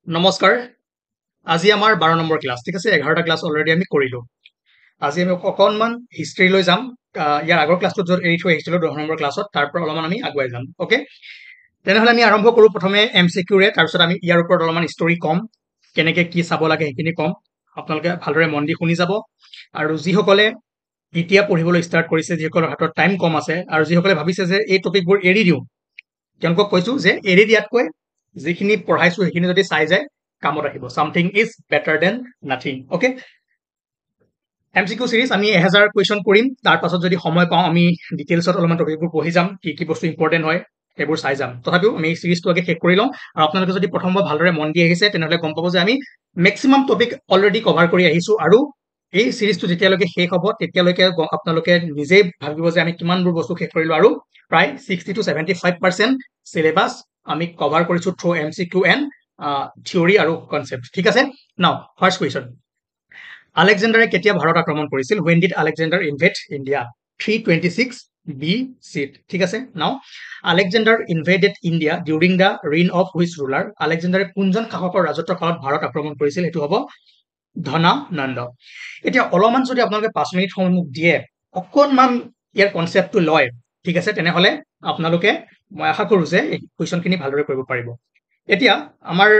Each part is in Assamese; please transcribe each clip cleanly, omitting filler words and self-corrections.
নমস্কাৰ আজি আমাৰ 12 নম্বৰ ক্লাছ ঠিক আছে 11টা ক্লাছ অলৰেডি আমি কৰিলো আজি আমি অকণমান হিষ্ট্ৰী লৈ যাম ইয়াৰ আগৰ ক্লাছটোত য'ত এৰি থৈ আহিছিলো 10 নম্বৰ ক্লাছত তাৰ পৰা অলপমান আমি আগুৱাই যাম ওকে তেনেহ'লে আমি আৰম্ভ কৰো প্ৰথমে এমচিকিউৰে তাৰপিছত আমি ইয়াৰ ওপৰত অলপমান ষ্টৰী কম কেনেকৈ কি চাব লাগে সেইখিনি কম আপোনালোকে ভালদৰে মন দি শুনি যাব আৰু যিসকলে এতিয়া পঢ়িবলৈ ষ্টাৰ্ট কৰিছে যিসকলৰ হাতত টাইম কম আছে আৰু যিসকলে ভাবিছে যে এই টপিকবোৰ এৰি দিওঁ তেওঁলোকক কৈছো যে এৰি দিয়াতকৈ যিখিনি পঢ়াইছো সেইখিনি যদি চাই যায় কামত আহিব something is better than nothing okay MCQ series আমি 1000 কুৱেশ্যন কৰিম তাৰ পাছত যদি সময় পাওঁ আমি ডিটেইলছত অলপমান টপিকবোৰ পঢ়ি যাম কি কি বস্তু ইম্পৰ্টেণ্ট হয় সেইবোৰ চাই যাম তথাপিও আমি এই সিৰিজটো আগে শেষ কৰি লওঁ আৰু আপোনালোকে যদি প্ৰথমবাৰ ভালদৰে মন দি আহিছে তেনেহ'লে গম পাব যে আমি মেক্সিমাম টপিক অলৰেডি কভাৰ কৰি আহিছো আৰু এই সিৰিজটো যেতিয়ালৈকে শেষ হ'ব তেতিয়ালৈকে আপোনালোকে নিজেই ভাবিব যে আমি কিমানবোৰ বস্তু শেষ কৰিলো আৰু প্ৰায় 60 to 75% সিলেবাছ আমি কভাৰ কৰিছো থ্ৰু এমচিকিউ এণ্ড থিয়ৰী আৰু কনচেপ্ট ঠিক আছে নাও ফাৰ্ষ্ট কুৱেশ্যন আলেকজেণ্ডাৰে কেতিয়া ভাৰত আক্ৰমণ কৰিছিল when did Alexander invade India 326 BC ঠিক আছে নাও Alexander invaded India during the reign of which ruler আলেকজেণ্ডাৰে কোনজন শাসকৰ ৰাজত্ব কালত ভাৰত আক্ৰমণ কৰিছিল সেইটো হ'ব ধনানন্দ এতিয়া অলপমান যদি আপোনালোকে 5 মিনিট সময় মোক দিয়ে অকণমান ইয়াৰ কনচেপ্টটো লয় ঠিক আছে তেনেহ'লে আপোনালোকে মই আশা কৰো যে এই কুৱেশ্যনখিনি ভালদৰে কৰিব পাৰিব এতিয়া আমাৰ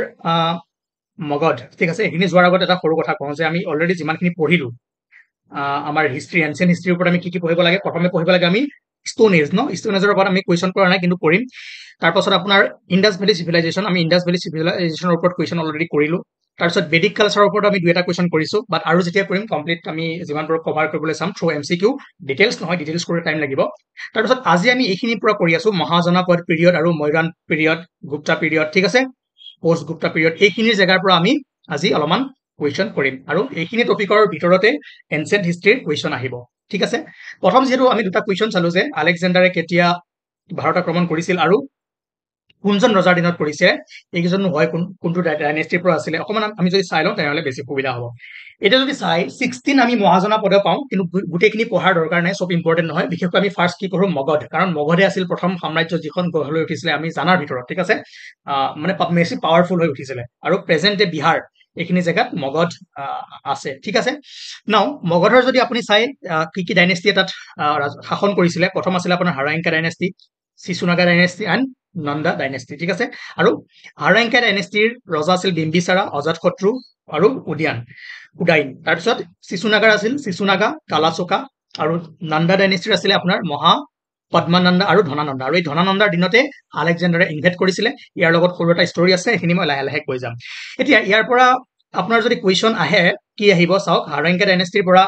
মগধ ঠিক আছে এইখিনি যোৱাৰ আগত এটা সৰু কথা কওঁ যে আমি অলৰেডি যিমানখিনি পঢ়িলো আমাৰ হিষ্ট্ৰী এনচিয়েণ্ট হিষ্ট্ৰীৰ ওপৰত আমি কি পঢ়িব লাগে প্ৰথমে পঢ়িব লাগে আমি ষ্টোন এজ ষ্টোন এজৰ ওপৰত আমি কুৱেশ্যন কৰা নাই কিন্তু কৰিম তাৰপাছত আপোনাৰ ইণ্ডাছ ভেলী চিভিলাইজেশ্যন আমি ইণ্ডাছ ভেলী চিভিলাইজেশ্যনৰ ওপৰত কুৱেশ্যন অলৰেডি কৰিলো তাৰপিছত বেদিক কালচাৰৰ ওপৰত আমি 2টা কুৱেশ্যন কৰিছো বাট আৰু যেতিয়া কৰিম কমপ্লিট আমি যিমানবোৰ কভাৰ কৰিবলৈ চাম থ্ৰু এমচিকিউ ডিটেইলছ নহয় ডিটেইলছ কৰি টাইম লাগিব তাৰপিছত আজি আমি এইখিনিৰ পৰা কৰি আছো মহাজনাপদ পিৰিয়ড আৰু মৈৰাণ পিৰিয়ড গুপ্তা পিৰিয়ড ঠিক আছে পোষ্ট গুপ্তা পিৰিয়ড এইখিনিৰ জেগাৰ পৰা আমি আজি অলপমান কুৱেশ্যন কৰিম আৰু এইখিনি টপিকৰ ভিতৰতে এনচিয়েণ্ট হিষ্ট্ৰীৰ কুৱেশ্যন আহিব ঠিক আছে প্ৰথম যিহেতু আমি 2টা কুৱেশ্যন চালো যে আলেকজেণ্ডাৰে কেতিয়া ভাৰত আক্ৰমণ কৰিছিল আৰু কোনজন ৰজাৰ দিনত কৰিছে এইকেইজন হয় কোনটো ডাইনেষ্টিৰ পৰা আছিলে অকণমান আমি যদি চাই লওঁ তেনেহ'লে বেছি সুবিধা হ'ব এতিয়া যদি চাই 16 আমি মহাজনাপদ পাওঁ কিন্তু গোটেইখিনি পঢ়াৰ দৰকাৰ নাই চব ইম্পৰ্টেণ্ট নহয় বিশেষকৈ আমি ফাৰ্ষ্ট কি কৰোঁ মগধ কাৰণ মগধে আছিল প্ৰথম সাম্ৰাজ্য যিখন গঢ় লৈ উঠিছিলে আমি জানাৰ ভিতৰত ঠিক আছে মানে বেছি পাৱাৰফুল হৈ উঠিছিলে আৰু প্ৰেজেণ্ট ডে বিহাৰ এইখিনি জেগাত মগধ আছে ঠিক আছে নাও মগধৰ যদি আপুনি চাই কি ডাইনেষ্টিয়ে তাত শাসন কৰিছিলে প্ৰথম আছিলে আপোনাৰ Haryanka dynasty Shishunaga dynasty and Nanda dynasty ঠিক আছে আৰু হাৰাংকা ডাইনেষ্টিৰ ৰজা আছিল বিম্বিসাৰা অজাতশত্ৰু আৰু উদাইন তাৰপিছত চিচুনাগাৰ আছিল চিচুনাগা কালাচোকা আৰু নন্দা ডাইনেষ্টিৰ আছিলে আপোনাৰ মহা পদ্মানন্দা আৰু ধনানন্দা আৰু এই ধনানন্দাৰ দিনতে আলেকজেণ্ডাৰে ইনভেট কৰিছিলে ইয়াৰ লগত সৰু এটা ষ্টৰী আছে সেইখিনি মই লাহে লাহে কৈ যাম এতিয়া ইয়াৰ পৰা আপোনাৰ যদি কুৱেশ্যন আহে কি আহিব চাওক হাৰাংকা ডাইনেষ্টিৰ পৰা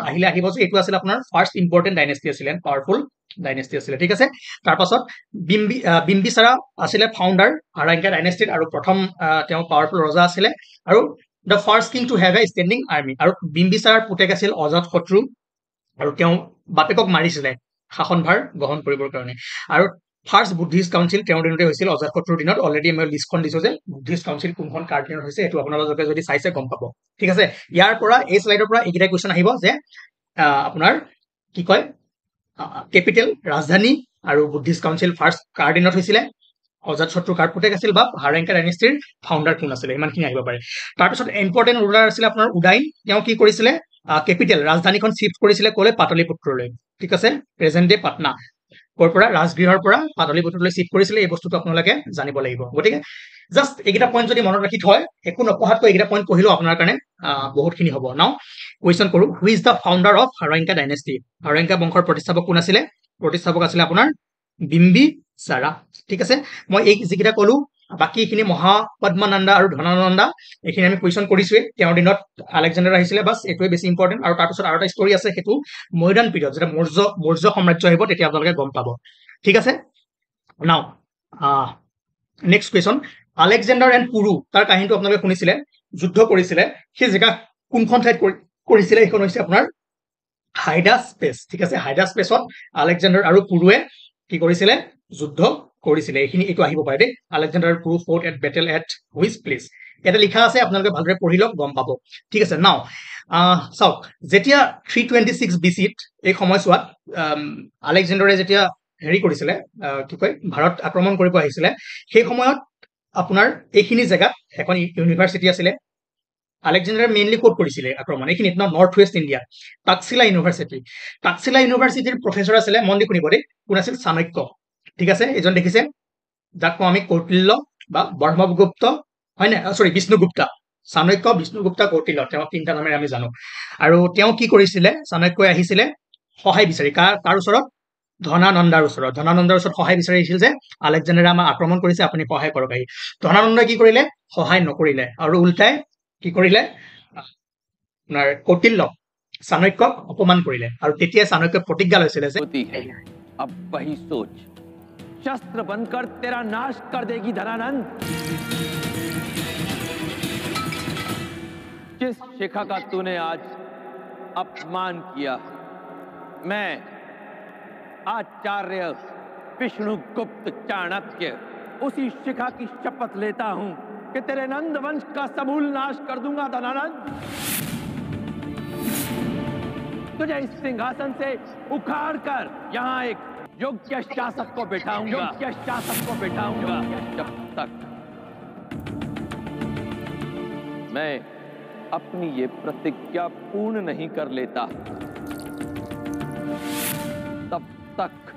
আহিলে আহিব যে এইটো আছিল আপোনাৰ ফাৰ্ষ্ট ইম্পৰ্টেণ্ট ডাইনেষ্টি আছিলে পাৱাৰফুল ডাইনেষ্টি আছিলে ঠিক আছে তাৰপাছত বিম্বিসাৰা আছিলে ফাউণ্ডাৰ হাৰাংকা ডাইনেষ্টিৰ আৰু প্ৰথম তেওঁ পাৱাৰফুল ৰজা আছিলে আৰু the first king to have a standing army আৰু বিম্বিসাৰাৰ পুতেক আছিল অজাতশত্ৰু আৰু তেওঁ বাপেকক মাৰিছিলে শাসনভাৰ গ্ৰহণ কৰিবৰ কাৰণে আৰু ফাৰ্ষ্ট বুদ্ধিষ্ট কাউন্সিল তেওঁৰ দিনতে হৈছিল অজাতশত্ৰুৰ দিনত অলৰেডি মই লিষ্টখন দিছো যে বুদ্ধিষ্ট কাউন্সিল কোনখন কাৰ দিনত হৈছে এইটো আপোনালোকে যদি চাইছে গম পাব ঠিক আছে ইয়াৰ পৰা এই শ্লাইডৰ পৰা এইকেইটা কুৱেশ্যন আহিব যে আপোনাৰ কি কয় কেপিটেল ৰাজধানী আৰু বুদ্ধিষ্ট কাউন্সিল ফাৰ্ষ্ট কাৰ দিনত হৈছিলে অজাতশত্ৰু কাৰ পুতেক আছিল বা হাৰাংকা ডাইনেষ্টিৰ ফাউণ্ডাৰ কোন আছিলে ইমানখিনি আহিব পাৰে তাৰপিছত ইম্পৰ্টেণ্ট ৰুলাৰ আছিলে আপোনাৰ উদাইন তেওঁ কি কৰিছিলে কেপিটেল ৰাজধানীখন শিফ্ট কৰিছিলে ক'লে পাটলিপুত্ৰলৈ ঠিক আছে প্ৰেজেণ্ট ডে পাটনা ক'ৰ পৰা ৰাজগৃহৰ পৰা পাটলিপুত্ৰলৈ শিফ্ট কৰিছিলে এই বস্তুটো আপোনালোকে জানিব লাগিব গতিকে জাষ্ট এইকেইটা পইণ্ট যদি মনত ৰাখি থয় একো নপঢ়াতকৈ এইকেইটা পইণ্ট পঢ়িলেও আপোনাৰ কাৰণে বহুতখিনি হ'ব নাও কুৱেশ্যন কৰোঁ who is the founder of Haryanka dynasty Haryanka বংশৰ প্ৰতিষ্ঠাপক কোন আছিলে প্ৰতিষ্ঠাপক আছিলে আপোনাৰ বিম্বিসাৰা ঠিক আছে মই এই যিকেইটা ক'লো বাকী এইখিনি মহাপদ্মানন্দা আৰু ধনানন্দা এইখিনি আমি কুৱেশ্যন কৰিছোৱেই তেওঁৰ দিনত আলেকজেণ্ডাৰ আহিছিলে বাছ এইটোৱে বেছি ইম্পৰ্টেণ্ট আৰু তাৰপিছত আৰু এটা ষ্টৰী আছে সেইটো মৈৰাণ পিৰিয়ড যেতিয়া মৌৰ্য সাম্ৰাজ্য আহিব তেতিয়া আপোনালোকে গম পাব ঠিক আছে নাও next question Alexander and Puru তাৰ কাহিনীটো আপোনালোকে শুনিছিলে যুদ্ধ কৰিছিলে সেই জেগা কোনখন ঠাইত কৰিছিলে সেইখন হৈছে আপোনাৰ হাইডাস্পেচ ঠিক আছে হাইডাস্পেচত আলেকজেণ্ডাৰ আৰু পুৰুৱে কি কৰিছিলে যুদ্ধ কৰিছিলে এইটো আহিব পাৰে দেই Alexander Puru fought at battle at which place ইয়াতে লিখা আছে আপোনালোকে ভালদৰে পঢ়ি লওক গম পাব ঠিক আছে নাও চাওক যেতিয়া 326 BC-ত এই সময়ছোৱাত আলেকজেণ্ডাৰে যেতিয়া হেৰি কৰিছিলে কি কয় ভাৰত আক্ৰমণ কৰিব আহিছিলে সেই সময়ত আপোনাৰ এইখিনি জেগাত এখন ইউনিভাৰ্চিটি আছিলে আলেকজেণ্ডাৰ মেইনলি ক'ত কৰিছিলে আক্ৰমণ এইখিনিত নৰ্থ ৱেষ্ট ইণ্ডিয়া টাকচিলা ইউনিভাৰ্চিটিৰ প্ৰফেচৰ আছিলে মন দি শুনিব দেই কোন আছিল চাণক্য ঠিক আছে এইজন দেখিছে যাক কওঁ আমি কৌটিল্য বা ব্ৰহ্মগুপ্ত হয় নে সৰি বিষ্ণুগুপ্তা চাণক্য বিষ্ণুগুপ্তা কৌটিল্য তেওঁ তিনিটা নামেৰে আমি জানো আৰু তেওঁ কি কৰিছিলে চাণক্যই আহিছিলে সহায় বিচাৰি কাৰ ওচৰত ধনানন্দাৰ ওচৰত সহায় বিচাৰি আহিছিল যে আলেকজেণ্ডাৰে আমাক আক্ৰমণ কৰিছে আপুনি সহায় কৰক আহি ধনানন্দই কি কৰিলে সহায় নকৰিলে আৰু উল্টাই কি কৰিলে আপোনাৰ কৌটিল্য চাণক্যক অপমান কৰিলে আৰু তেতিয়া চাণক্যই প্ৰতিজ্ঞা লৈছিলে যে अब वही सोच शस्त्र बनकर तेरा नाश कर देगी धनानंद जिस शिखा का तूने आज अपमान किया मैं आचार्य विष्णुगुप्त चाणक्य उसी शिखा की शपथ लेता हूं कि तेरे नंद वंश का समूल नाश कर दूंगा धनानंद तुझे इस सिंहासन से उखाड़ कर यहाँ एक योग्य शासक को बैठाऊंगा जब तक मैं अपनी ये प्रतिज्ञा पूर्ण नहीं कर लेता तब तक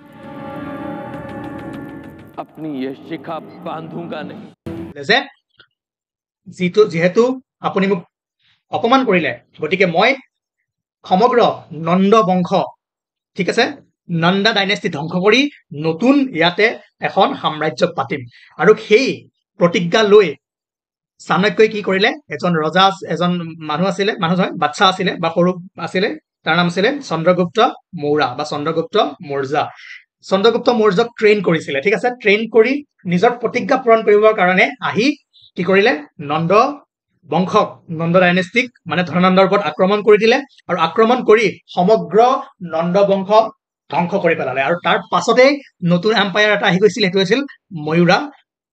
अपनी ये शिखा बांधूंगा नहीं যেহেতু আপুনি মোক অপমান কৰিলে গতিকে মই সমগ্ৰ নন্দ বংশ ঠিক আছে নন্দা ডাইনেষ্টি ধ্বংস কৰি নতুন ইয়াতে এখন সাম্ৰাজ্য পাতিম আৰু সেই প্ৰতিজ্ঞা লৈ চাণক্যই কি কৰিলে এজন ৰজা এজন মানুহ নহয় বাচ্চা আছিলে বা সৰু আছিলে তাৰ নাম আছিলে চন্দ্ৰগুপ্ত মৌৰ্য বা চন্দ্ৰগুপ্ত মৌৰ্যক ট্ৰেইন কৰিছিলে ঠিক আছে ট্ৰেইন কৰি নিজৰ প্ৰতিজ্ঞা পূৰণ কৰিবৰ কাৰণে আহি কি কৰিলে নন্দ বংশক নন্দ ডাইনেষ্টিক মানে ধনানন্দৰ ওপৰত আক্ৰমণ কৰি দিলে আৰু আক্ৰমণ কৰি সমগ্ৰ নন্দ বংশ ধ্বংস কৰি পেলালে আৰু তাৰ পাছতে নতুন এম্পায়াৰ এটা আহি গৈছিল এইটো আছিল ময়ূৰা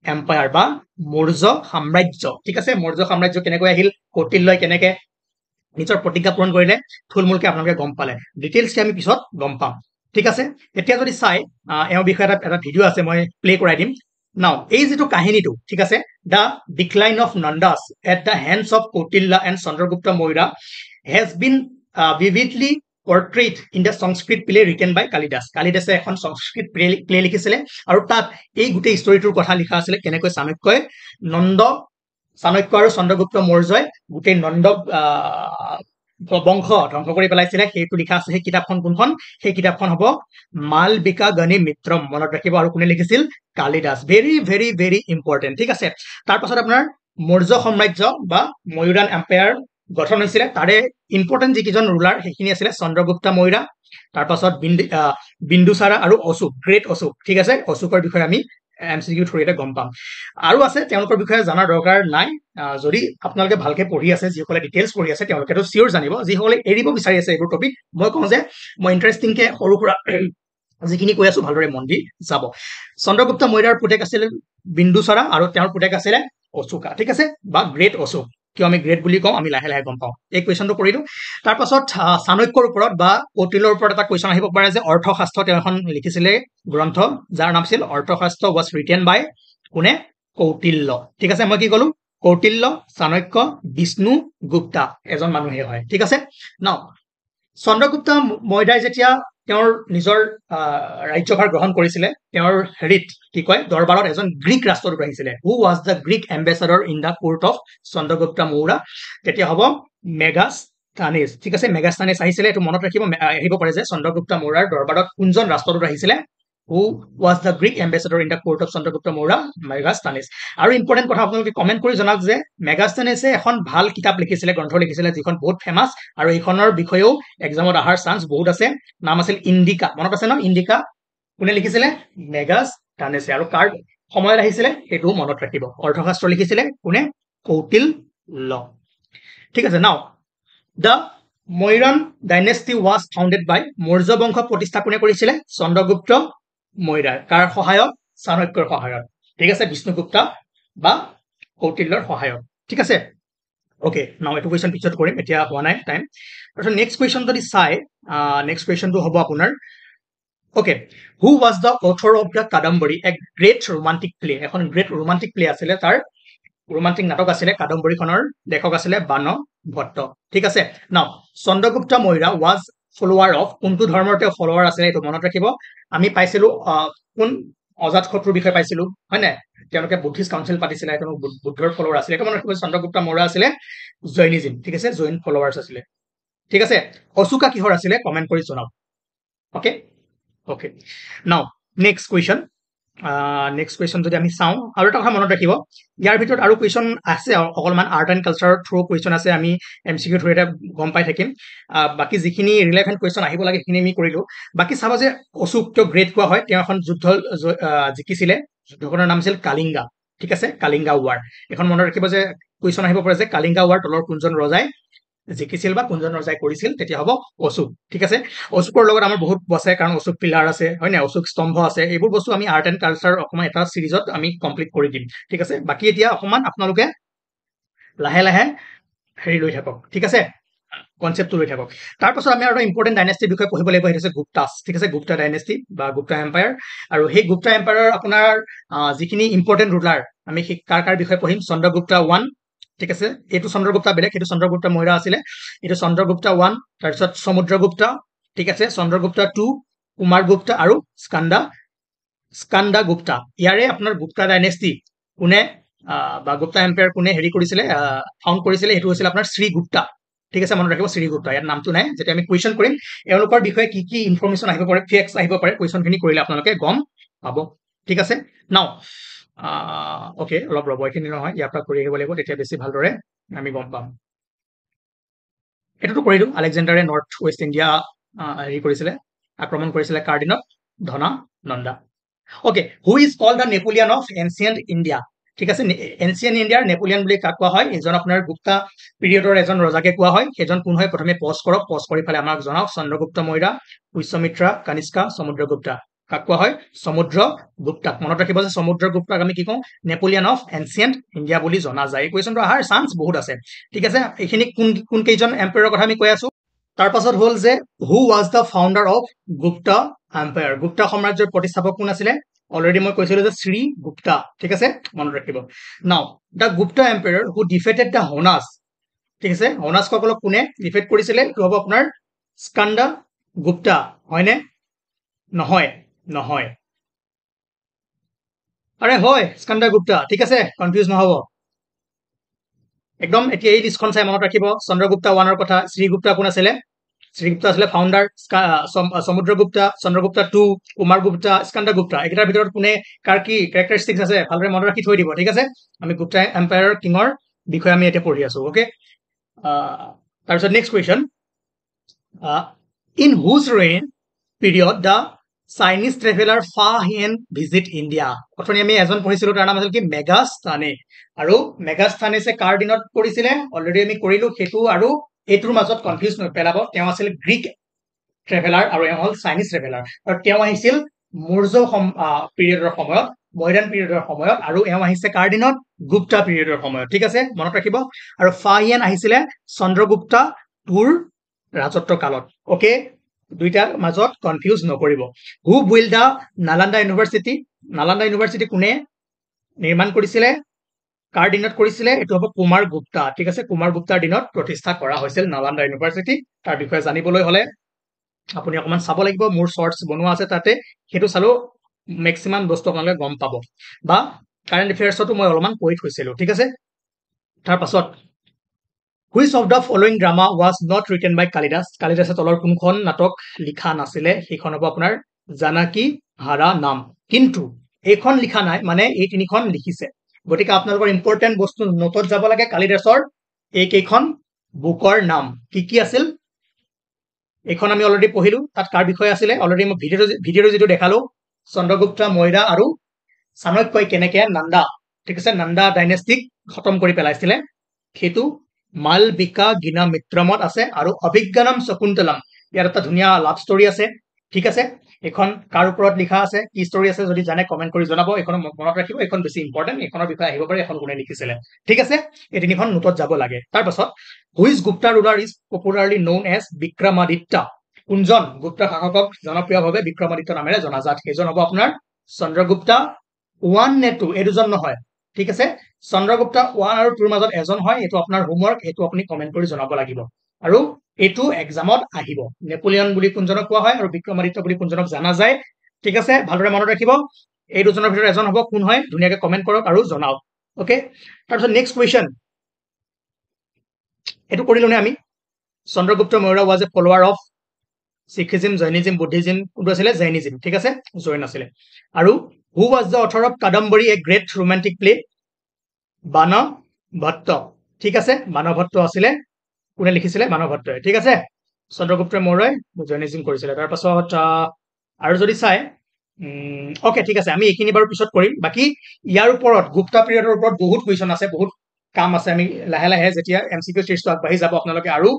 এম্পায়াৰ বা মৌৰ্য সাম্ৰাজ্য ঠিক আছে মৌৰ্য সাম্ৰাজ্য কেনেকৈ আহিল কৌটিল্যই কেনেকে নিজৰ প্ৰতিজ্ঞা পূৰণ কৰিলে থুলমূলকে আপোনালোকে গম পালে ডিটেইলছ আমি পিছত গম পাম ঠিক আছে এতিয়া যদি চাই এওঁৰ বিষয়ে এটা ভিডিঅ' আছে মই প্লে কৰাই দিম নাও এই যেটো কাহিনীটো ঠিক আছে the decline of Nandas at the hands of Kautilya and Chandragupta Maurya has been vividly portrayed in the Sanskrit play written by Kalidas. Kalidase এখন সংস্কৃত প্লে লিখিছিলে আৰু তাত এই গোটেই ষ্টৰীটোৰ কথা লিখা আছিল কেনেকৈ চাণক্যই চাণক্য আৰু চন্দ্ৰগুপ্ত মৌৰ্যই গোটেই নন্দ বংশ ধ্বংস কৰি পেলাইছিলে সেইটো লিখা আছে সেই কিতাপখন কোনখন সেই কিতাপখন হ'ব মালবিকা গণি মিত্ৰম মনত ৰাখিব আৰু কোনে লিখিছিল Kalidas very very very important ঠিক আছে তাৰ পাছত আপোনাৰ মৌৰ্য সাম্ৰাজ্য বা ময়ূৰান এম্পায়াৰ গঠন হৈছিলে তাৰে ইম্পৰ্টেণ্ট যিকেইজন ৰুলাৰ সেইখিনি আছিলে চন্দ্ৰগুপ্ত মৌৰ্য তাৰ পাছত বিন্দুসাৰা আৰু অশোক গ্ৰেট অশোক ঠিক আছে অশোকৰ বিষয়ে আমি এমচিকিউ থ্ৰুতে গম পাম আৰু আছে তেওঁলোকৰ বিষয়ে জানাৰ দৰকাৰ নাই যদি আপোনালোকে ভালকে পঢ়ি আছে যিসকলে ডিটেইলছ পঢ়ি আছে তেওঁলোকেতো চিয়ৰ জানিব যিসকলে এৰিব বিচাৰি আছে এইবোৰ টপিক মই কওঁ যে মই ইণ্টাৰেষ্টিংকে সৰু সুৰা যিখিনি কৈ আছো ভালদৰে মন দি যাব চন্দ্ৰগুপ্ত মৌৰ্যৰ পুতেক আছিল বিন্দুসাৰা আৰু তেওঁৰ পুতেক আছিল অশোকা ঠিক আছে বা গ্ৰেট অশোক কিয় আমি গ্ৰেট বুলি কওঁ আমি লাহে লাহে গম পাওঁ এই কুৱেশ্যনটো কৰিলো তাৰ পাছত চাণক্যৰ ওপৰত বা কৌটিল্যৰ ওপৰত এটা কুৱেশ্যন আহিব পাৰে যে অৰ্থশাস্ত্ৰ তেওঁ এখন লিখিছিলে গ্ৰন্থ যাৰ নাম আছিল অৰ্থশাস্ত্ৰ ৱাজ ৰিটেন বাই কোনে কৌটিল্য ঠিক আছে মই কি ক'লো কৌটিল্য চাণক্য বিষ্ণুগুপ্তা এজন মানুহে হয় ঠিক আছে নাও চন্দ্ৰগুপ্ত মৌৰ্যই যেতিয়া তেওঁৰ নিজৰ ৰাজ্যভাৰ গ্ৰহণ কৰিছিলে তেওঁৰ হেৰিত কি কয় দৰবাৰত এজন গ্ৰীক ৰাষ্ট্ৰদূত আহিছিলে who was the Greek ambassador in the court of Chandragupta Maurya তেতিয়া হ'ব মেগাস্থানিছ ঠিক আছে মেগাস্থানিছ আহিছিলে এইটো মনত ৰাখিব আহিব পাৰে যে চন্দ্ৰগুপ্ত মৌৰ্যৰ দৰবাৰত কোনজন ৰাষ্ট্ৰদূত আহিছিলে who was the Greek ambassador in the court of Chandragupta Maurya Megasthenes আৰু ইম্পৰ্টেন্ট কথা আপোনালোকে কমেন্ট কৰি জনাওক যে মেগাস্থেনেছে এখন ভাল কিতাপ লিখিছিলে গ্ৰন্থ লিখিছিলে যিখন বহুত ফেমাস আৰু এইখনৰ বিষয়েও এক্সামত আহাৰ চান্স বহুত আছে নাম আছিল ইণ্ডিকা মনত আছে ন ইণ্ডিকা কোনে লিখিছিলে মেগাস্থেনেছে আৰু কাৰ সময়ত আহিছিলে সেইটো মনত ৰাখিব অৰ্থশাস্ত্ৰ লিখিছিলে কোনে কৌটিল্য ঠিক আছে নাও the Mauryan dynasty was founded by Maurya বংশ প্ৰতিষ্ঠা কোনে কৰিছিলে চন্দ্ৰগুপ্ত মৌৰ্য কাৰ সহায়ত চাণক্যৰ সহায়ত ঠিক আছে বিষ্ণুগুপ্তা বা কৌটিল্যৰ সহায়ত ঠিক আছে ওকে নাও এটো কোৱেশ্যন পিছত কৰিম এতিয়া হোৱা নাই টাইম তাৰপিছত নেক্সট কুৱেশ্যন যদি চাই নেক্সট কুৱেশ্যনটো হ'ব আপোনাৰ Okay, who was the author of the Kadambari, a great romantic play? এখন great romantic play আছিলে তাৰ ৰোমান্টিক নাটক আছিলে কাদম্বৰীখনৰ লেখক আছিলে বান ভট্ট ঠিক আছে নাও Chandragupta Maurya was follower of কোনটো ধৰ্মৰ তেওঁ ফলোৱাৰ আছিলে এইটো মনত ৰাখিব আমি পাইছিলো কোন অজাত শত্ৰুৰ বিষয়ে পাইছিলো হয় নাই তেওঁলোকে বুদ্ধিষ্ট কাউন্সিল পাতিছিলে তেওঁ বুদ্ধৰ ফলোৱাৰ আছিলে এইটো মনত ৰাখিব চন্দ্ৰগুপ্ত মৌৰ্য আছিলে জৈনিজম ঠিক আছে জৈন ফলোৱাৰ্ছ আছিলে ঠিক আছে অশোকা কিহৰ আছিলে কমেন্ট কৰি জনাওক okay okay now next question next question যদি আমি চাও আৰু এটা কথা মনত ৰাখিব ইয়াৰ ভিতৰত আৰু কোৱেশ্চন আছে অকলমান আৰ্ট এণ্ড কালচাৰৰ থ্ৰু কোৱেশ্চন আছে আমি এমসিকিউ থ্ৰু এটা গম পাই থাকিম বাকি যিখিনি ৰিলেভেন্ট কোৱেশ্চন আহিব লাগে সেইখিনি আমি কৰিলো বাকি চাবা যে অশোক তো গ্ৰেট কোৱা হয় তেওঁ এখন যুদ্ধ জিকিছিলে যুদ্ধখনৰ নাম আছিল কালিংগা ঠিক আছে কালিংগা ৱাৰ এখন মনত ৰাখিব যে কোৱেশ্চন আহিব পাৰে যে কালিংগা ৱাৰ তলৰ কোনজন ৰজাই জিকিছিল বা কোনজন ৰজাই কৰিছিল তেতিয়া হ'ব অশোক ঠিক আছে অশোকৰ লগত আমাৰ বহুত বছে কাৰণ অশোক পিলাৰ আছে হয় না অশোক স্তম্ভ আছে এইবোৰ বস্তু আমি আৰ্ট এণ্ড কালচাৰ অকমান এটা সিৰিজত আমি কমপ্লিট কৰি দিম ঠিক আছে বাকি এতিয়া অকমান আপোনালোকে লাহে লাহে হেৰি লৈ থাকক ঠিক আছে কনসেপ্টটো লৈ থাকক তাৰ পাছত আমি আৰু ইম্পৰ্টেন্ট ডাইনেষ্টিৰ বিষয়ে পঢ়িব লাগিব সেইটো আছে গুপ্তাছ ঠিক আছে গুপ্তা ডাইনেষ্টি বা গুপ্তা এম্পায়াৰ আৰু সেই গুপ্তা এম্পায়াৰৰ আপোনাৰ যিখিনি ইম্পৰ্টেন্ট ৰুলাৰ আমি কাৰ বিষয়ে পঢ়িম চন্দ্ৰগুপ্তা 1 ঠিক আছে এটো চন্দ্ৰগুপ্তা বেলেগ এটো চন্দ্ৰগুপ্তা মৌৰ্য আছিল এটো চন্দ্ৰগুপ্তা 1 তাৰপিছত সমুদ্ৰগুপ্তা ঠিক আছে চন্দ্ৰগুপ্তা 2 কুমাৰগুপ্তা আৰু স্কন্দগুপ্তা ইয়াৰে আপোনাৰ গুপ্তা ডাইনেষ্টি কোনে বা গুপ্তা এম্পায়াৰ কোনে হেৰি কৰিছিলে ফাউণ্ড কৰিছিলে এটো আছিল আপোনাৰ শ্ৰীগুপ্তা ঠিক আছে মনত ৰাখিব শ্ৰীগুপ্তা ইয়াৰ নামটো নাই যেটা আমি কোৱেশ্চন কৰিম এওঁলোকৰ বিষয়ে কি কি ইনফৰমেশন আহিব পাৰে ফেক্টস আহিব পাৰে কোৱেশ্চনখিনি কৰিলে আপোনালোকে গম পাব ঠিক আছে নাও ওকে অলপ ৰব এখিনি নহয় ইয়াৰ পৰা কৰি আহিব লাগিব তেতিয়া বেছি ভালদৰে আমি গম পাম এটোটো কৰিলো আলেকজাণ্ডাৰে নৰ্থ ওয়েস্ট ইণ্ডিয়া হেৰি কৰিছিলে আক্ৰমণ কৰিছিলে কাৰ্ডিনত Dhana Nanda okay who is called the Napoleon of ancient India ঠিক আছে এনসিয়েন্ট ইণ্ডিয়াৰ নেপোলিয়ন বুলি কাক কোৱা হয় এজন আপোনাৰ গুপ্তা পিৰিয়ডৰ এজন ৰজাকে কোৱা হয় সেইজন কোন হয় প্ৰথমে পজ কৰক পজ কৰি ফালে আমাক জনাওক চন্দ্ৰগুপ্ত মৌৰ্য পুষ্যমিত্ৰা কনিষ্কা সমুদ্ৰগুপ্তা কাক কোৱা হয় সমুদ্ৰগুপ্তাক মনত ৰাখিব যে সমুদ্ৰগুপ্তাক আমি কি কওঁ নেপোলিয়ন অফ এনসিয়েন্ট ইণ্ডিয়া বুলি জনা যায় এই কোৱেশ্চনটো আহাৰ চান্স বহুত আছে ঠিক আছে এইখিনি কোন কেইজন এম্পায়াৰৰ কথা আমি কৈ আছো তাৰ পাছত হল যে who was the founder of Gupta empire Gupta সাম্ৰাজ্যৰ প্ৰতিষ্ঠাপক কোন আছিলে অলৰেডি মই কৈছিলো যে শ্ৰী গুপ্তা ঠিক আছে মনত ৰাখিব now the Gupta empire who defeated the Hunas ঠিক আছে হনাস সকলক কোনে ডিফেট কৰিছিলে এইটো হ'ব আপোনাৰ স্কন্দগুপ্তা হয়নে নহয় নহয় আৰে হয় স্কন্দগুপ্তা ঠিক আছে কনফিউজ নহব একদম এতিয়া এই লিষ্টখন চাই মনত ৰাখিব চন্দ্ৰগুপ্তা 1 ৰ কথা শ্ৰীগুপ্তা কোন আছিলে শ্ৰীগুপ্তা আছিলে ফাউন্ডাৰ সমুদ্ৰগুপ্তা চন্দ্ৰগুপ্তা 2 কুমাৰগুপ্তা স্কন্দগুপ্তা একেটাৰ ভিতৰত কোনে কাৰ কি ক্যাৰেক্টাৰিষ্টিক্স আছে ভালদৰে মনত ৰাখি থৈ দিব ঠিক আছে আমি গুপ্তা এম্পায়াৰৰ কিঙৰ বিষয়ে আমি এতিয়া পঢ়ি আছো ওকে তাৰপিছত next question in whose reign period the Chinese traveller Fa Hien visit India অথনি আমি এজন পঢ়িছিলো তাৰ নাম আছিল কি মেগাস্থানে আৰু মেগাস্থানেছে কাৰ দিনত কৰিছিলে অলৰেডি আমি কৰিলো হেতু আৰু এটোৰ মাজত কনফিউজ নপেলাব তেওঁ আছিল গ্ৰীক ট্ৰেভেলাৰ আৰু এওঁ হল চাইনিজ ট্ৰেভেলাৰ আৰু তেওঁ আহিছিল মৌৰ্য পিৰিয়ডৰ সময়ত মডাৰ্ণ পিৰিয়ডৰ সময়ত আৰু এওঁ আহিছে কাৰ দিনত গুপ্তা পিৰিয়ডৰ সময়ত ঠিক আছে মনত ৰাখিব আৰু ফা হিয়েন আহিছিলে চন্দ্ৰগুপ্তা 2ৰ ৰাজত্ব কালত ওকে দুইটাৰ মাজত কনফিউজ নকৰিব হু বিল্ড দ্য নালন্দা ইউনিভাৰ্সিটি কোনে নিৰ্মাণ কৰিছিলে কাৰ দিনত কৰিছিলে এটো হ'ব কুমাৰগুপ্তা ঠিক আছে কুমাৰগুপ্তাৰ দিনত প্ৰতিষ্ঠা কৰা হৈছিল নালন্দা ইউনিভাৰ্সিটি তাৰ বিষয়ে জানিবলৈ হলে আপুনি অকমান চাব লাগিব মোৰ শৰ্টস বনোৱা আছে তাতে হেতু চালো ম্যাক্সিমাম বস্তু আপোনালোকে গম পাব বা কাৰেন্ট এফেয়াৰ্সটো মই অলমান কৈ থৈছিলো ঠিক আছে তাৰ পাছত Which of the following drama was not written by Kalidas? Kalidasৰ তলৰ কোনখন নাটক লিখা নাছিলে সেইখন হ'ব আপোনাৰ জানকী হাৰা নাম কিন্তু এইখন লিখা নাই মানে এই তিনিখন লিখিছে গতিকে আপোনালোকৰ ইম্পৰ্টেন্ট বস্তু নোটত যাব লাগে কালিদাসৰ এই কেইখন বুকৰ নাম কি আছিল এইখন আমি অলৰেডি পঢ়িলো তাত কাৰ বিষয় আছিলে অলৰেডি মই ভিডিঅ যেটো দেখালো চন্দ্ৰগুপ্তা মৌৰ্য আৰু চাণক্যই কেনেকে নন্দা ঠিক আছে নন্দা ডাইনেষ্টিক খতম কৰি পেলাইছিলে হেতু মালবিকা গিনা মিত্ৰমত আছে আৰু অভিজ্ঞানম শকুন্তলম ইয়াৰ এটা ধুনীয়া লাভ ষ্টৰী আছে ঠিক আছে এখন কাৰ ওপৰত লিখা আছে কি ষ্টৰী আছে যদি জানে কমেন্ট কৰি জনাব এখন মনত ৰাখিব এখন বেছি ইম্পৰ্টেন্ট এখনৰ বিষয়ে আহিব পাৰে এখন কোনে লিখিছিলে ঠিক আছে এই তিনিখন নোটত যাব লাগে তাৰ পাছত which Gupta ruler is popularly known as Vikramaditya কোনজন গুপ্ত শাসকক জনপ্ৰিয়ভাৱে বিক্ৰমাদিত্য নামেৰে জনাজাত সেইজন হ'ব আপোনাৰ চন্দ্ৰগুপ্তা 1 নে 2 এই দুজন নহয় ঠিক আছে চন্দ্ৰগুপ্তা 1 আৰু 2 ৰ মাজত এজন হয় এইটো আপোনাৰ হোমৱৰ্ক এইটো আপুনি কমেন্ট কৰি জনাব লাগিব আৰু এইটো এক্সামত আহিব নেপোলিয়ন বুলি কোনজনক কোৱা হয় আৰু বিক্ৰমাদিত্য বুলি কোনজনক জানা যায় ঠিক আছে ভালদৰে মনত ৰাখিব এই দুজনৰ ভিতৰত এজন হ'ব কোন হয় ধুনীয়াকৈ কমেন্ট কৰক আৰু জনাওক ওকে তাৰপিছত নেক্সট কোৱেশ্চন এটো কৰিলোনে আমি Chandragupta Maurya was a follower of Sikhism, Jainism, Buddhism, কোনটো আছিলে Jainism ঠিক আছে জৈন আছিলে আৰু who was the author of Kadambari a great romantic play Banabhatta ঠিক আছে বানভট্ট আছিলে কোনে লিখিছিলে বানভট্টই ঠিক আছে চন্দ্ৰগুপ্ত মৌৰ্যই জৈনিজম কৰিছিলে তাৰ পাছত আৰু যদি চাই ওকে ঠিক আছে আমি এইখিনি বাৰু পিছত কৰিম বাকি ইয়াৰ ওপৰত গুপ্তা পিৰিয়ডৰ ওপৰত বহুত কুৱেশ্যন আছে বহুত কাম আছে আমি লাহে লাহে যেতিয়া এমসিকিউ টেষ্টটো আগবাঢ়ি যাব আপোনালোকে আৰু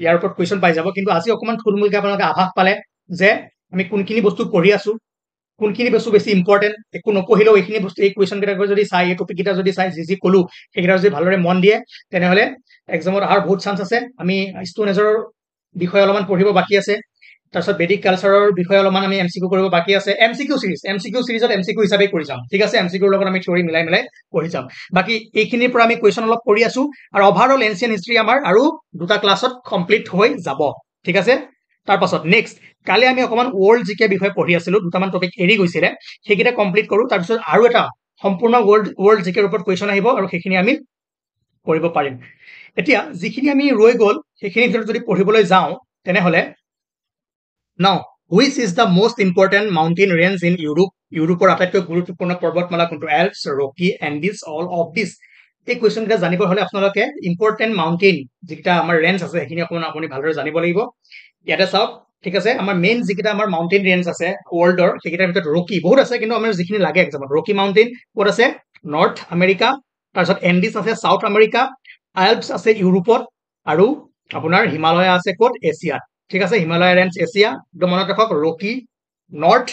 ইয়াৰ ওপৰত কুৱেশ্যন পাই যাব কিন্তু আজি অকমান থুলমূলকৈ আপোনালোকে আভাস পালে যে আমি কোনখিনি বস্তু পঢ়ি আছো কোনখিনি বস্তু বেছি ইম্পৰ্টেন্ট একো নপঢ়িলেও এইখিনি বস্তু এই কুৱেশ্যন কেইটা যদি চাই এই টপিক কেইটা যদি চাই যি কলো সেইকেইটা যদি ভালদৰে মন দিয়ে তেনেহলে এক্সামত অহাৰ বহুত চান্স আছে আমি ষ্টোন এজৰ বিষয়ে অলপমান পঢ়িব বাকি আছে তাৰপিছত বেদিক কালচাৰৰ বিষয়ে অলপমান আমি এমসিকিউ কৰিব বাকি আছে এমসিকিউ সিৰিজত এমসিকিউ হিচাপে কৰি যাম ঠিক আছে এমসিকিউৰ লগত আমি থিওৰি মিলাই মিলাই পঢ়ি যাম বাকি এইখিনিৰ পৰা আমি কুৱেশ্যন অলপ কৰি আছো আৰু ওভাৰঅল এনচিয়েন্ট হিষ্ট্ৰী আমাৰ আৰু দুটা ক্লাছত কমপ্লিট হৈ যাব ঠিক আছে তাৰ পাছত নেক্সট কালি আমি অকমান ওয়াৰ্ল্ড জিকে বিষয়ে পঢ়ি আছিলো দুটামান টপিক এৰি গৈছিলে সেইকেইটা কমপ্লিট কৰো তাৰ পিছত আৰু এটা সম্পূৰ্ণ ওয়াৰ্ল্ড জিকেৰ ওপৰত কুৱেশ্যন আহিব আৰু সেইখিনি আমি কৰিব পাৰিম এতিয়া যিখিনি আমি ৰৈ গল সেইখিনি ভিতৰত যদি পঢ়িবলৈ যাওঁ তেনেহলে Now, which is the most important mountain range in Europe? ইউৰোপৰ আটাইতকৈ গুৰুত্বপূৰ্ণ পৰ্বতমালা কোনটো এল্পছ ৰকি এণ্ডিছ অল অফ দিছ এই কুৱেশ্যন কেইটা জানিব হলে আপোনালোকে ইম্পৰ্টেণ্ট মাউণ্টেইন যিকেইটা আমাৰ ৰেঞ্জ আছে সেইখিনি অকণমান আপুনি ভালদৰে জানিব লাগিব ইয়াতে চাওক ঠিক আছে আমাৰ মেইন যিকেইটা আমাৰ মাউণ্টেইন ৰেঞ্জ আছে ৱৰ্ল্ডৰ সেইকেইটাৰ ভিতৰত ৰকি বহুত আছে কিন্তু আমাৰ যিখিনি লাগে এক্সামত ৰকি মাউণ্টেইন ক'ত আছে নৰ্থ আমেৰিকা তাৰপিছত এণ্ডিছ আছে সাউথ আমেৰিকা এল্পছ আছে ইউৰোপত আৰু আপোনাৰ হিমালয় আছে ক'ত এছিয়াত ঠিক আছে হিমালয় ৰেঞ্জ এছিয়া একদম মনত ৰাখক Rocky North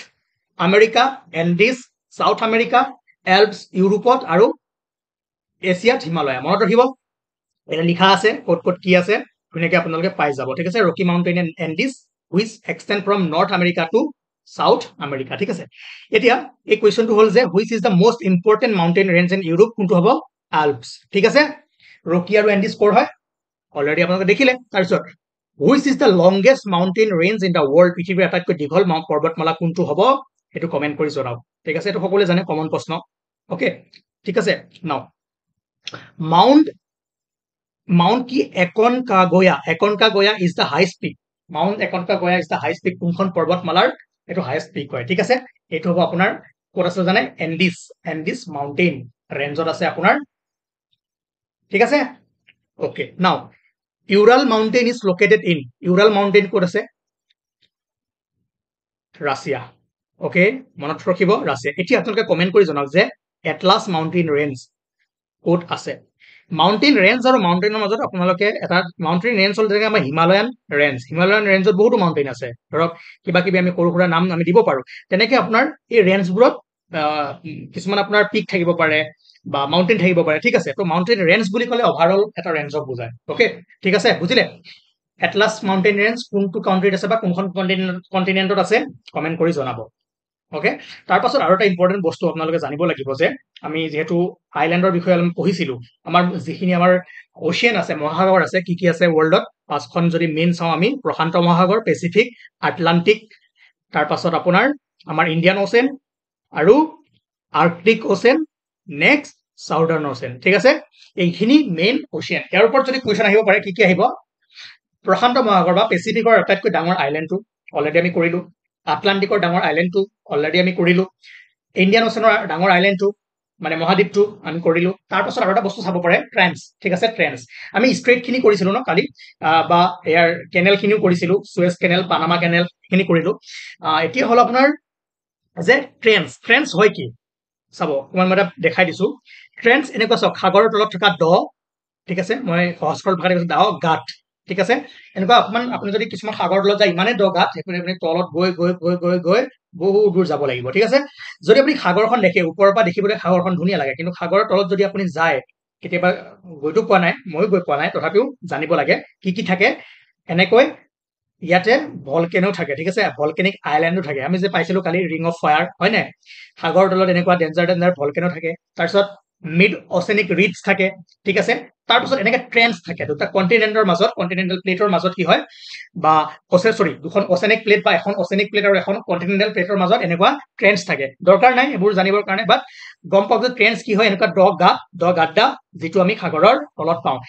America Andes South America Alps ইউৰোপত আৰু এছিয়াত হিমালয় মনত ৰাখিব এটা লিখা আছে ক'ত ক'ত কি আছে ধুনীয়াকৈ আপোনালোকে পাই যাব ঠিক আছে Rocky mountain and Andes which extend from North America to South America ঠিক আছে এতিয়া এই কুৱেশ্যনটো হ'ল যে which is the most important mountain range in Europe কোনটো হ'ব এল্পছ ঠিক আছে ৰকি আৰু এণ্ডিছ ক'ৰ হয় অলৰেডি আপোনালোকে দেখিলে তাৰপিছত Which is the longest mountain range in the world? পৃথিৱীৰ আটাইতকৈ দীঘল পৰ্বতমালা কোনটো হ'ব সেইটো কমেন্ট কৰি জনাওক ঠিক আছে এইটো সকলোৱে জানে কমন প্ৰশ্ন ওকে ঠিক আছে নাও মাউণ্ট কি Aconcagua is the highest peak mount Aconcagua is the highest peak কোনখন পৰ্বতমালাৰ এইটো হাইষ্ট পিক হয় ঠিক আছে এইটো হ'ব আপোনাৰ ক'ত আছে জানে এণ্ডিছ মাউণ্টেইন ৰেঞ্জত আছে আপোনাৰ ঠিক আছে ওকে নাও Ural mountain is located in Ural mountain ক'ত আছে ৰাছিয়া ওকে মনত ৰাখিব ৰাছিয়া এতিয়া আপোনালোকে কমেন্ট কৰি জনাওক যে এটলাস মাউণ্টেইন ৰেঞ্জ ক'ত আছে মাউণ্টেইন ৰেঞ্জ আৰু মাউণ্টেইনৰ মাজত আপোনালোকে এটা মাউণ্টেইন ৰেঞ্জ হ'ল যেনেকৈ আমাৰ হিমালয়ান ৰেঞ্জত বহুতো মাউণ্টেইন আছে ধৰক কিবা কিবি আমি সৰু সুৰা নাম আমি দিব পাৰো তেনেকৈ আপোনাৰ এই ৰেঞ্জবোৰত কিছুমান আপোনাৰ পিক থাকিব পাৰে বা মাউণ্টেইন থাকিব পাৰে ঠিক আছে তো মাউণ্টেইন ৰেঞ্জ বুলি ক'লে ওভাৰঅল এটা ৰেঞ্জক বুজায় ওকে ঠিক আছে বুজিলে এটলাস মাউণ্টেইন ৰেঞ্জ কোনটো কাউণ্ট্ৰিত আছে বা কোনখন কণ্টিনেণ্টত আছে কমেন্ট কৰি জনাব ওকে তাৰ পাছত আৰু এটা ইম্পৰ্টেণ্ট বস্তু আপোনালোকে জানিব লাগিব যে আমি যিহেতু আইলেণ্ডৰ বিষয়ে অলপ পঢ়িছিলো আমাৰ যিখিনি আমাৰ অচিয়ান আছে মহাসাগৰ আছে কি কি আছে ৱৰ্ল্ডত পাঁচখন যদি মেইন চাওঁ আমি প্ৰশান্ত মহাসাগৰ পেচিফিক আটলান্টিক তাৰ পাছত আপোনাৰ আমাৰ ইণ্ডিয়ান অ'চেন আৰু আৰ্কটিক অ'চেন নেক্সট সাউদাৰ্ণ অ'চেন ঠিক আছে এইখিনি মেইন অচিয়ান ইয়াৰ ওপৰত যদি কুৱেশ্যন আহিব পাৰে কি কি আহিব প্ৰশান্ত মহাসাগৰ বা পেচিফিকৰ আটাইতকৈ ডাঙৰ আইলেণ্ডটো অলৰেডি আমি কৰিলো আটলান্টিকৰ ডাঙৰ আইলেণ্ডটো অলৰেডি আমি কৰিলো ইণ্ডিয়ান অ'চেনৰ ডাঙৰ আইলেণ্ডটো মানে মহাদ্বীপটো আমি কৰিলো তাৰ পাছত আৰু এটা বস্তু চাব পাৰে ট্ৰেন্স ঠিক আছে ট্ৰেন্স আমি ষ্ট্ৰেইটখিনি কৰিছিলো ন কালি বা এয়াৰ কেনেলখিনিও কৰিছিলো সুৱেজ কেনেল পানামা কেনেল সেইখিনি কৰিলো এতিয়া হ'ল আপোনাৰ যে ট্ৰেন্স হয় কি চাব অকণমান মই দেখাই দিছো ট্ৰেন্স এনেকুৱা চাওক সাগৰৰ তলত থকা দ ঠিক আছে মই সহজ সৰল ভাষাত কৈছো দ গাঁত ঠিক আছে এনেকুৱা অকণমান আপুনি যদি কিছুমান সাগৰৰ তলত যায় ইমানে দ গাঁত সেইখিনি আপুনি তলত গৈ গৈ গৈ গৈ গৈ বহু দূৰ যাব লাগিব ঠিক আছে যদি আপুনি সাগৰখন দেখে ওপৰৰ পৰা দেখিবলৈ সাগৰখন ধুনীয়া লাগে কিন্তু সাগৰৰ তলত যদি আপুনি যায় কেতিয়াবা গৈতো পোৱা নাই ময়ো গৈ পোৱা নাই তথাপিও জানিব লাগে কি কি থাকে এনেকৈ ইয়াতে ভলকেনো থাকে ঠিক আছে ভলকেনিক আইল্যান্ডো থাকে আমি যে পাইছিলো কালি ৰিং অফ ফায়াৰ হয় নাই সাগৰ তলত এনেকুৱা ডেঞ্জাৰ ভলকেনো থাকে তাৰপিছত মিড অচেনিক ৰিডছ থাকে ঠিক আছে তাৰপিছত এনেকে ট্ৰেন্ডছ থাকে দুটা কণ্টিনেণ্টৰ মাজত কণ্টিনেণ্টেল প্লেটৰ মাজত কি হয় বা দুখন অচেনিক প্লেট বা এখন অচেনিক প্লেট আৰু এখন কণ্টিনেণ্টেল প্লেটৰ মাজত এনেকুৱা ট্ৰেন্ডছ থাকে দৰকাৰ নাই এইবোৰ জানিবৰ কাৰণে বাট গম পাওক যে ট্ৰেন্ডছ কি হয় এনেকুৱা দ গাড্ডা যিটো আমি সাগৰৰ তলত পাওঁ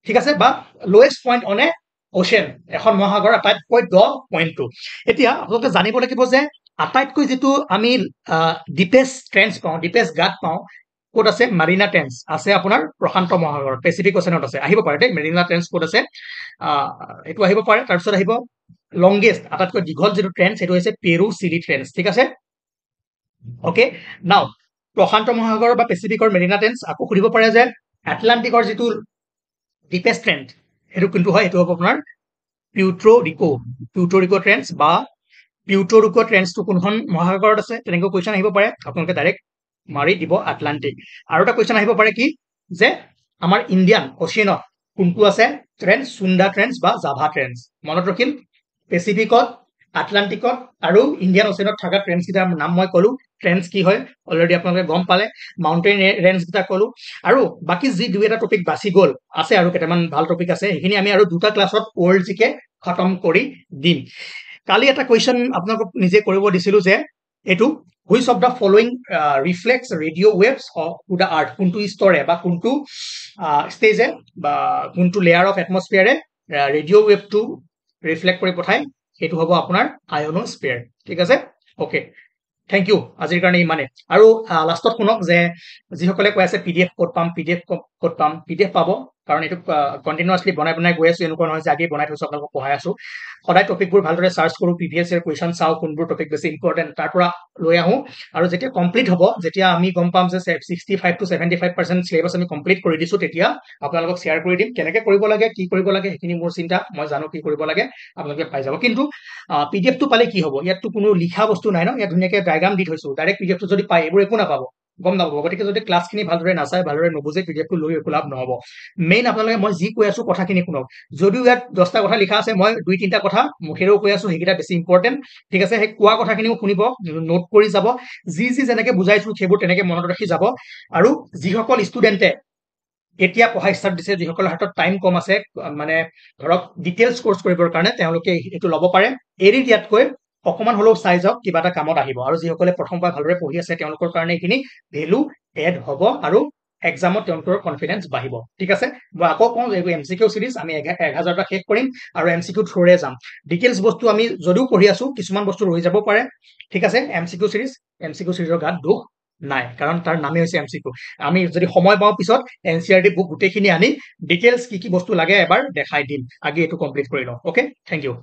ঠিক আছে বা lowest point on a ocean এখন মহাসাগৰ আটাইতকৈ দ পইণ্টটো এতিয়া আপোনালোকে জানিব লাগিব যে আটাইতকৈ যিটো আমি ডিপেষ্ট ট্ৰেন্ডছ পাওঁ ডিপেষ্ট গাঁত পাওঁ ক'ত আছে মাৰিনা ট্ৰেন্স আছে আপোনাৰ প্ৰশান্ত মহাসাগৰ পেচিফিক অচেনত আছে আহিব পাৰে দেই মেৰিনা ট্ৰেন্স ক'ত আছে এইটো আহিব পাৰে তাৰপিছত আহিব লংগেষ্ট আটাইতকৈ দীঘল যিটো ট্ৰেন্স সেইটো হৈছে পেৰু চিলি ট্ৰেন্স ঠিক আছে অকে নাও প্ৰশান্ত মহাসাগৰ বা পেচিফিকৰ মেৰিনা ট্ৰেন্স আকৌ সুধিব পাৰে যে এটলান্টিকৰ যিটো ডিপেষ্ট ট্ৰেন্ড সেইটো কিন্তু হয় সেইটো হ'ব আপোনাৰ পিউট্ৰো ট্ৰেন্স বা পিউট্ৰো ট্ৰেন্সটো কোনখন মহাসাগৰত আছে তেনেকৈ কুৱেশ্যন আহিব পাৰে আপোনালোকে ডাইৰেক্ট মাৰি দিব আটলান্টিক আৰু এটা কুৱেশ্যন আহিব পাৰে কি যে আমাৰ ইণ্ডিয়ান অচিয়ানত কোনটো আছে ট্ৰেন্স চুন্দা ট্ৰেন্স বা জাভা ট্ৰেন্স মনত ৰাখিল পেচিফিকত আটলান্টিকত আৰু ইণ্ডিয়ান অচিয়ানত থকা ট্ৰেন্স কেইটাৰ নাম মই ক'লো ট্ৰেন্স কি হয় অলৰেডি আপোনালোকে গম পালে মাউণ্টেইন ৰেঞ্জ কেইটা ক'লো আৰু বাকী যি দুই এটা টপিক বাছি গ'ল আছে আৰু কেইটামান ভাল টপিক আছে সেইখিনি আমি আৰু দুটা ক্লাছত ৱৰ্ল্ড জিকে খতম কৰি দিম কালি এটা কুৱেশ্যন আপোনালোকক নিজে কৰিব দিছিলো যে এইটো which of the following reflects radio' waves to the earth কোনটো স্তৰে বা কোনটো ষ্টেজে বা কোনটো লেয়াৰ অফ এটমস্ফিয়াৰে ৰেডিঅ' ৱেভটো ৰিফ্লেক্ট কৰি পঠায় সেইটো হ'ব আপোনাৰ আয়নোস্ফিয়াৰ ঠিক আছে অ'কে থেংক ইউ আজিৰ কাৰণে ইমানে আৰু লাষ্টত শুনক যে যিসকলে কৈ আছে পিডিএফ ক'ত পাম পিডিএফ পাব কাৰণ এইটো কণ্টিনিউৱাছলি বনাই গৈ আছো এনেকুৱা নহয় যে আগেই বনাই থৈছো আপোনালোকক পঢ়াই আছো সদায় টপিকবোৰ ভালদৰে চাৰ্চ কৰোঁ প্ৰিভিয়াছ ইয়াৰ কুৱেশ্যন চাওঁ কোনবোৰ টপিক বেছি ইম্পৰ্টেণ্ট তাৰ পৰা লৈ আহোঁ আৰু যেতিয়া কমপ্লিট হ'ব যেতিয়া আমি গম পাম যে 65 to 75% চিলেবাছ আমি কমপ্লিট কৰি দিছো তেতিয়া আপোনালোকক শ্বেয়াৰ কৰি দিম কেনেকে কৰিব লাগে কি কৰিব লাগে সেইখিনি মোৰ চিন্তা মই জানো কি কৰিব লাগে আপোনালোকে পাই যাব কিন্তু পিডিএফটো পালে কি হ'ব ইয়াততো কোনো লিখা বস্তু নাই ন ইয়াত ধুনীয়াকৈ ডায়গ্ৰাম দি থৈছো ডাইৰেক্ট পিডিএফটো যদি পায় এইবোৰ একো নাপাব গম নাপাব গতিকে যদি ক্লাছখিনি ভালদৰে নাচায় ভালদৰে নুবুজে পিডিএফটো লৈ একো লাভ নহ'ব মেইন আপোনালোকে মই যি কৈ আছো কথাখিনি শুনক যদিও ইয়াত 10টা কথা লিখা আছে মই 2-3টা কথা মুখেৰেও কৈ আছো সেইকেইটা বেছি ইম্পৰ্টেণ্ট ঠিক আছে সেই কোৱা কথাখিনিও শুনিব নোট কৰি যাব যি যেনেকে বুজাইছো সেইবোৰ তেনেকে মনত ৰাখি যাব আৰু যিসকল ষ্টুডেণ্টে এতিয়া পঢ়া ষ্টাৰ্ট দিছে যিসকলৰ হাতত টাইম কম আছে মানে ধৰক ডিটেইলছ কোৰ্চ কৰিবৰ কাৰণে তেওঁলোকে এইটো ল'ব পাৰে এৰি দিয়াতকৈ অকমান হ'লেও চাই যাওক কিবা এটা কামত আহিব আৰু যিসকলে প্ৰথমবাৰ ভালদৰে পঢ়ি আছে তেওঁলোকৰ কাৰণে এইখিনি ভেলু এড হ'ব আৰু এক্সামত তেওঁলোকৰ কনফিডেন্স বাঢ়িব ঠিক আছে মই আকৌ কওঁ যে এইটো এমচিকিউ সিৰিজ আমি 1000টা শেষ কৰিম আৰু এমচিকিউ থ্ৰুৰে যাম ডিটেইলছ বস্তু আমি যদিও পঢ়ি আছো কিছুমান বস্তু ৰৈ যাব পাৰে ঠিক আছে এমচিকিউ সিৰিজৰ গাত দুখ নাই কাৰণ তাৰ নামেই হৈছে এমচিকিউ আমি যদি সময় পাওঁ পিছত এনচিআৰটি বুক গোটেইখিনি আনি ডিটেইলছ কি বস্তু লাগে এবাৰ দেখাই দিম আগে এইটো কমপ্লিট কৰি লওঁ অ'কে থেংক ইউ